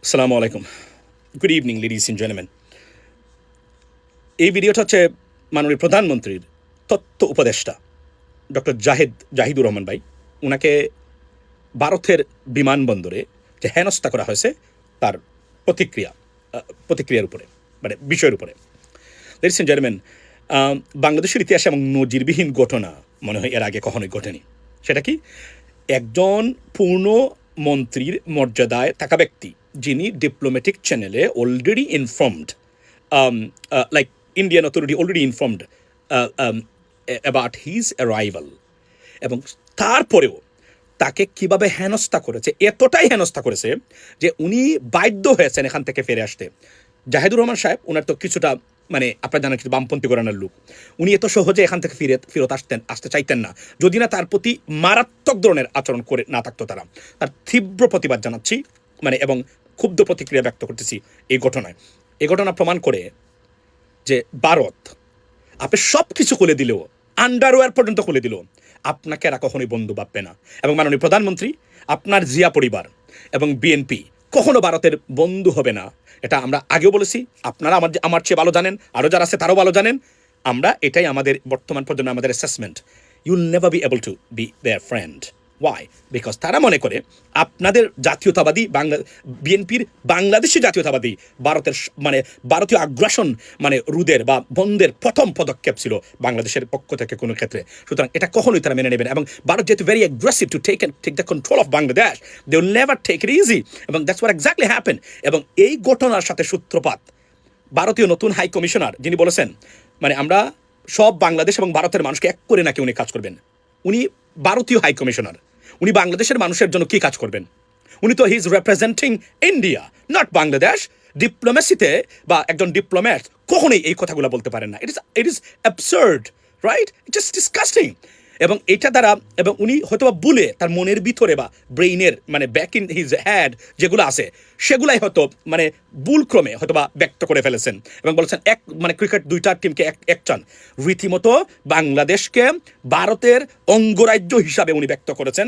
আসসালামু আলাইকুম। Good evening ladies and gentleman. এই ভিডিওটা হচ্ছে মাননীয় প্রধানমন্ত্রীর তথ্য উপদেষ্টা ডক্টর জাহিদুর রহমান ভাই, ওনাকে ভারতের বিমানবন্দরে যে হেনস্থা করা হয়েছে তার প্রতিক্রিয়ার উপরে, মানে বিষয়ের উপরে। লেডিস এন্ড জেন্টলম্যান, বাংলাদেশের ইতিহাসে এবং নজিরবিহীন ঘটনা মনে হয় এর আগে কখনোই ঘটেনি। সেটা কি? একজন পূর্ণ মন্ত্রীর মর্যাদায় থাকা ব্যক্তি, যিনি ডিপ্লোম্যাটিক চ্যানেলে already informed, like Indian authority already informed about his arrival, এবং তারপরেও তাকে কিভাবে হেনস্থা করেছে, এতটাই হেনস্থা করেছে যে উনি বাধ্য হয়েছেন এখান থেকে ফিরে আসতে। জাহিদুর রহমান সাহেব, ওনার তো কিছুটা মানে আপনার জানেন কিছু বামপন্থী ঘরানার লোক, উনি এত সহজে এখান থেকে ফেরত আসতে চাইতেন না, যদি না তার প্রতি মারাত্মক ধরনের আচরণ করে না থাকতো তারা। তার তীব্র প্রতিবাদ জানাচ্ছি, মানে এবং ক্ষুব্ধ প্রতিক্রিয়া ব্যক্ত করতেছি এই ঘটনায়। এই ঘটনা প্রমাণ করে যে ভারত আপনি সব কিছু খুলে দিলেও, আন্ডারওয়্যার পর্যন্ত খুলে দিল, আপনাকে এরা কখনোই বন্ধু ভাববে না। এবং মাননীয় প্রধানমন্ত্রী, আপনার জিয়া পরিবার এবং বিএনপি কখনো ভারতের বন্ধু হবে না। এটা আমরা আগেও বলেছি, আপনারা আমার চেয়ে ভালো জানেন, আরও যারা আছে তারাও ভালো জানেন। আমরা এটাই আমাদের বর্তমান পর্যন্ত আমাদের assessment. You'll never be able to be their friend. Why? Because তারা মনে করে আপনাদের জাতীয়তাবাদী বিএনপির বাংলাদেশি জাতীয়তাবাদী ভারতের মানে ভারতীয় আগ্রাসন মানে রোধের বা বন্ধের প্রথম পদক্ষেপ ছিল বাংলাদেশের পক্ষ থেকে কোনো ক্ষেত্রে। সুতরাং এটা কখনোই তারা মেনে নেবেন। এবং ভারত যেহেতু very aggressive to take the control of Bangladesh, they will never take it easy, এবং দ্যাটস হোয়াট এক্স্যাক্টলি হ্যাপেন। এবং এই ঘটনার সাথে সূত্রপাত ভারতীয় নতুন হাই কমিশনার, যিনি বলেছেন মানে আমরা সব বাংলাদেশ এবং ভারতের মানুষকে এক করে নাকি উনি কাজ করবেন। উনি ভারতীয় হাই কমিশনার, উনি বাংলাদেশের মানুষের জন্য কি কাজ করবেন? উনি তো he is representing India, not Bangladesh. ডিপ্লোমেসিতে বা একজন ডিপ্লোম্যাট কখনোই এই কথাগুলো বলতে পারেন না। It is absurd, right? Just disgusting. এবং এটা দ্বারা, এবং উনি হয়তোবা ভুলে তার মনের ভিতরে বা ব্রেইনের মানে ব্যাক ইন হিজ হ্যাড যেগুলো আছে সেগুলাই হয়তো মানে ভুলক্রমে হয়তোবা ব্যক্ত করে ফেলেছেন এবং বলেছেন মানে ক্রিকেট দুইটা টিমকে এক চান। রীতিমতো বাংলাদেশকে ভারতের অঙ্গরাজ্য হিসাবে উনি ব্যক্ত করেছেন।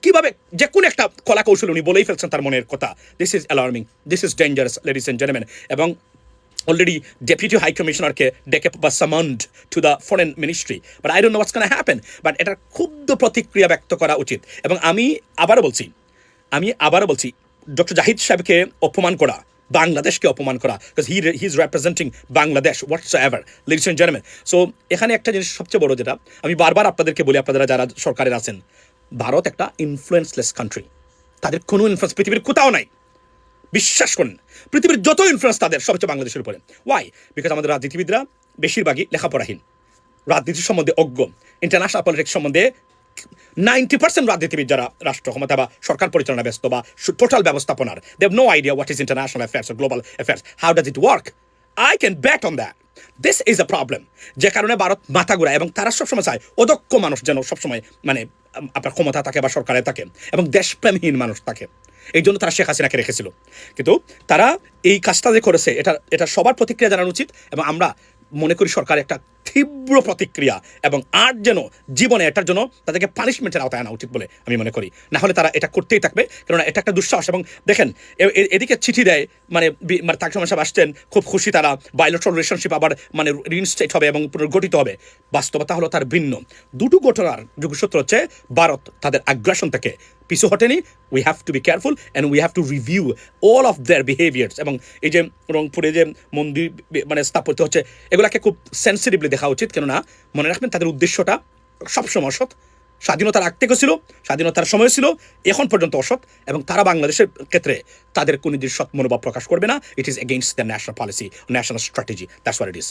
কিভাবে যে কোনো একটা কলা কৌশল উনি বলেই ফেলছেন তার মনের কথা। This is alarming, this is dangerous ladies and gentleman. এবং already deputy high commissioner ke ডেকে বা summoned to the foreign ministry, but I don't know what's going to happen. But এটার ক্ষুব্ধ প্রতিক্রিয়া ব্যক্ত করা উচিত। এবং আমি আবারও বলছি ডক্টর জাহিদ সাহেবকে অপমান করা, বাংলাদেশকে অপমান করা, because he is representing Bangladesh whatsoever, ladies and gentlemen. So এখানে একটা জিনিস সবচেয়ে বড়, যেটা আমি বারবার আপনাদেরকে বলি, আপনারা যারা সরকারের আছেন, ভারত একটা ইনফ্লুয়েন্সলেস কান্ট্রি। তাদের কোনো ইনফ্লুয়েন্স পৃথিবীর কোথাও নাই, বিশ্বাস করেন। পৃথিবীর যত ইনফ্লুয়েন্স তাদের সবচেয়ে বাংলাদেশের উপরে। ওয়াই? বিকজ আমাদের রাজনীতিবিদরা বেশিরভাগই লেখাপড়াহীন, রাজনীতির সম্বন্ধে অজ্ঞ, ইন্টারন্যাশনাল পলিটিক্স সম্বন্ধে 90% রাজনীতিবিদ যারা রাষ্ট্র ক্ষমতা বা সরকার পরিচালনা ব্যস্ত বা টোটাল ব্যবস্থাপনার, they have no idea what is international affairs or global affairs, how does it work. I can bet on that. This is a problem. যে কারণে ভারত মাথা ঘুরায়, এবং তারা সবসময় চায় অদক্ষ মানুষ যেন সবসময় মানে আপনার ক্ষমতা থাকে বা সরকারে থাকে, এবং দেশপ্রেমহীন মানুষ থাকে। এই জন্য তারা শেখ হাসিনাকে রেখেছিল। কিন্তু তারা এই কাজটা যে করেছে, এটা সবার প্রতিক্রিয়া জানানো উচিত। এবং আমরা মনে করি সরকার একটা তীব্র প্রতিক্রিয়া এবং আর যেন জীবনে এটার জন্য তাদেরকে পানিশমেন্টের আওতায় আনা উচিত বলে আমি মনে করি। না হলে তারা এটা করতেই থাকবে, কেননা এটা একটা দুঃসাহস। এবং দেখেন এদিকে চিঠি দেয়, মানে তাক রহমান সাহেব আসছেন, খুব খুশি তারা, বায়োলেট্রাল রিলেশনশিপ আবার মানে রিইনস্টেট হবে এবং পুনর্গঠিত হবে। বাস্তবতা হলো তার ভিন্ন। দুটো ঘটনার যোগসূত্র হচ্ছে ভারত তাদের আগ্রাসন থেকে পিছু হটেনি। We have to be careful and we have to review all of their behaviours. এবং এই যে রংপুরে যে মন্দির মানে স্থাপত্য হচ্ছে, এগুলাকে খুব সেন্সিটিভলি দেখা উচিত। কেননা মনে রাখবেন তাদের উদ্দেশ্যটা সবসময় অসৎ। স্বাধীনতার আগ থেকে ছিল, স্বাধীনতার সময় ছিল, এখন পর্যন্ত অসৎ। এবং তারা বাংলাদেশের ক্ষেত্রে তাদের কোনো সৎ মনোভাব প্রকাশ করবে না। It is against the national policy, national strategy. That's what it is.